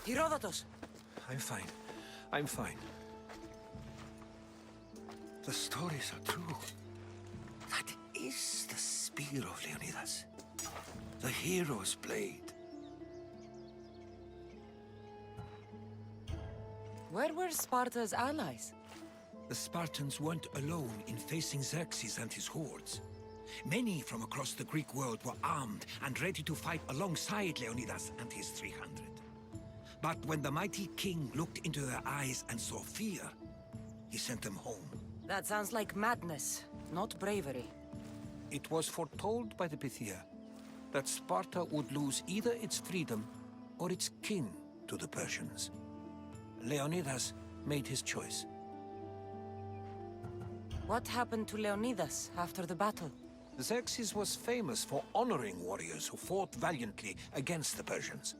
Herodotus! I'm fine. I'm fine. The stories are true. That is the spear of Leonidas. The hero's blade. Where were Sparta's allies? The Spartans weren't alone in facing Xerxes and his hordes. Many from across the Greek world were armed and ready to fight alongside Leonidas and his 300. But when the mighty king looked into their eyes and saw fear, he sent them home. That sounds like madness, not bravery. It was foretold by the Pythia that Sparta would lose either its freedom or its king to the Persians. Leonidas made his choice. What happened to Leonidas after the battle? Xerxes was famous for honoring warriors who fought valiantly against the Persians.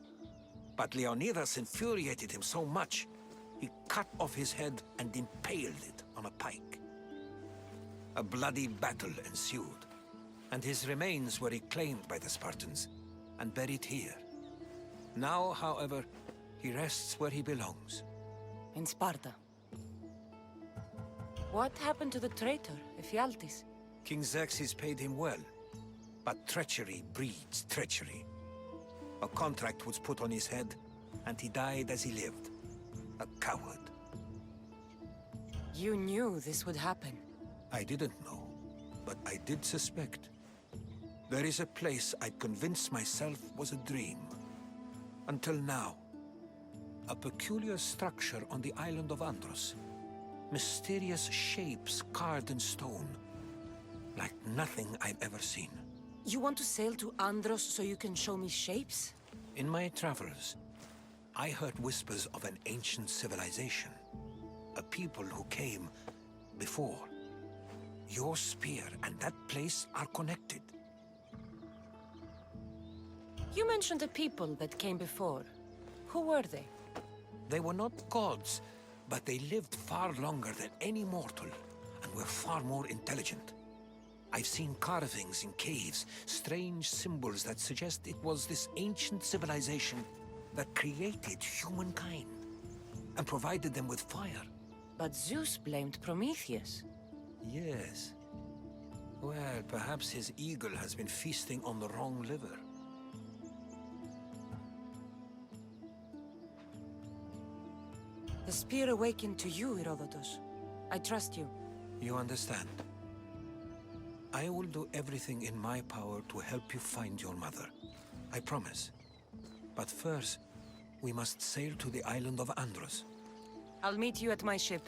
But Leonidas infuriated him so much, he cut off his head and impaled it on a pike. A bloody battle ensued, and his remains were reclaimed by the Spartans and buried here. Now, however, he rests where he belongs. In Sparta. What happened to the traitor, Ephialtes? King Xerxes paid him well, but treachery breeds treachery. A contract was put on his head, and he died as he lived. A coward. You knew this would happen. I didn't know, but I did suspect. There is a place I'd convinced myself was a dream. Until now. A peculiar structure on the island of Andros. Mysterious shapes carved in stone. Like nothing I've ever seen. You want to sail to Andros so you can show me shapes? In my travels, I heard whispers of an ancient civilization. A people who came before. Your spear and that place are connected. You mentioned a people that came before. Who were they? They were not gods, but they lived far longer than any mortal, and were far more intelligent. I've seen carvings in caves, strange symbols that suggest it was this ancient civilization that created humankind, and provided them with fire. But Zeus blamed Prometheus. Yes. Well, perhaps his eagle has been feasting on the wrong liver. The spear awakened to you, Herodotus. I trust you. You understand? I will do everything in my power to help you find your mother. I promise. But first, we must sail to the island of Andros. I'll meet you at my ship.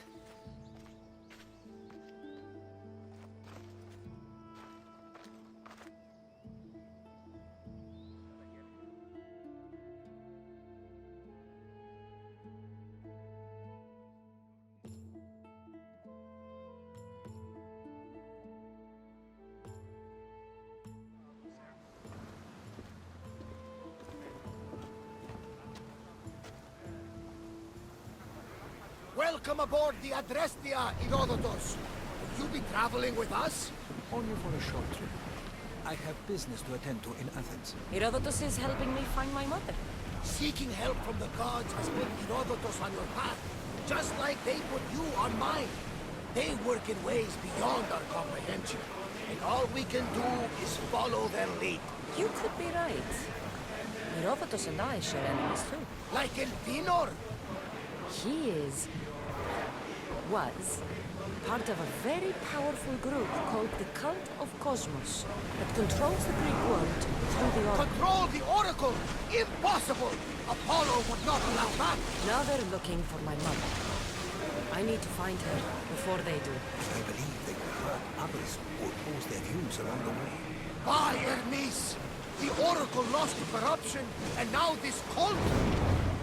Welcome aboard the Adrestia, Herodotus. Will you be traveling with us? Only for a short trip. I have business to attend to in Athens. Herodotus is helping me find my mother. Seeking help from the gods has put Herodotus on your path, just like they put you on mine. They work in ways beyond our comprehension, and all we can do is follow their lead. You could be right. Herodotus and I share enemies too. Like Elfinor. He was part of a very powerful group called the Cult of Cosmos that controls the Greek world through the Oracle. Control the Oracle! Impossible! Apollo would not allow that! Now they're looking for my mother. I need to find her before they do. I believe they will hurt others who oppose their views along the way. By Hermes! The Oracle lost to corruption, and now this cult!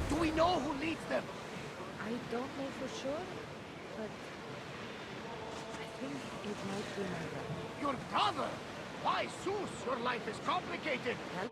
Do we know who leads them? I don't know for sure, but I think it might be my brother. Your brother? Why, Zeus, your life is complicated. Help?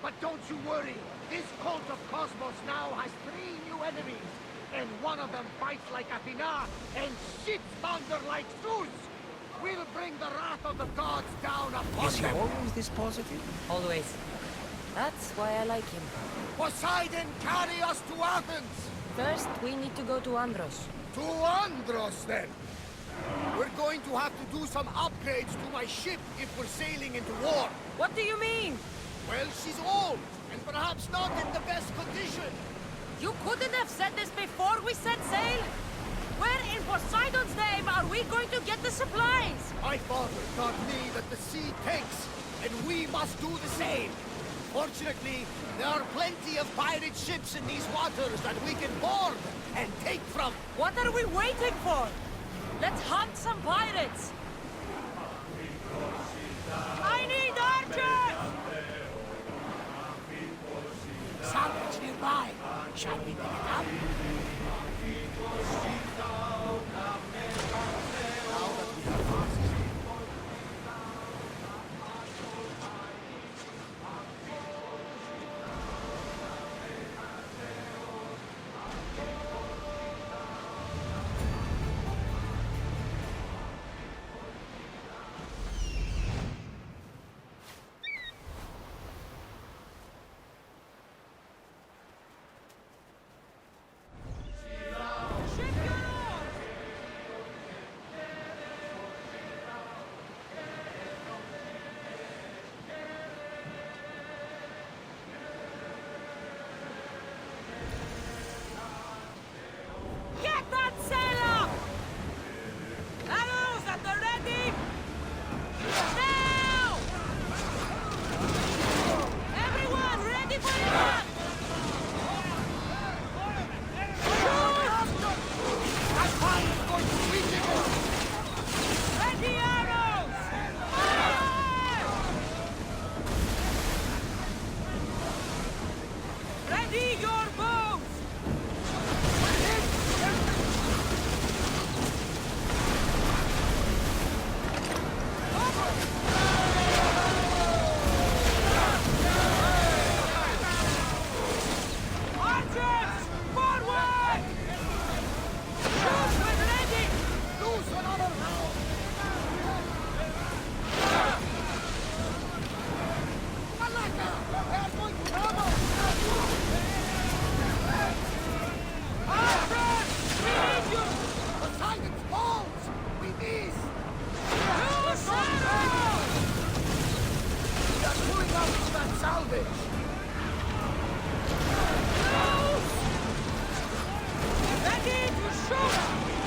But don't you worry. This cult of Cosmos now has 3 new enemies. And one of them fights like Athena and shits thunder like Zeus. We'll bring the wrath of the gods down upon Is he them. always this positive? Always. That's why I like him. Poseidon, carry us to Athens. First, we need to go to Andros. To Andros, then. We're going to have to do some upgrades to my ship if we're sailing into war. What do you mean? Well, she's old, and perhaps not in the best condition. You couldn't have said this before we set sail? Where in Poseidon's name are we going to get the supplies? My father taught me that the sea takes, and we must do the same. Fortunately, there are plenty of pirate ships in these waters that we can board and take from. What are we waiting for? Let's hunt some pirates! I need archers! Salvage nearby. Shall we pick it up? Now that we have masks. down to that salvage! Ready to shoot!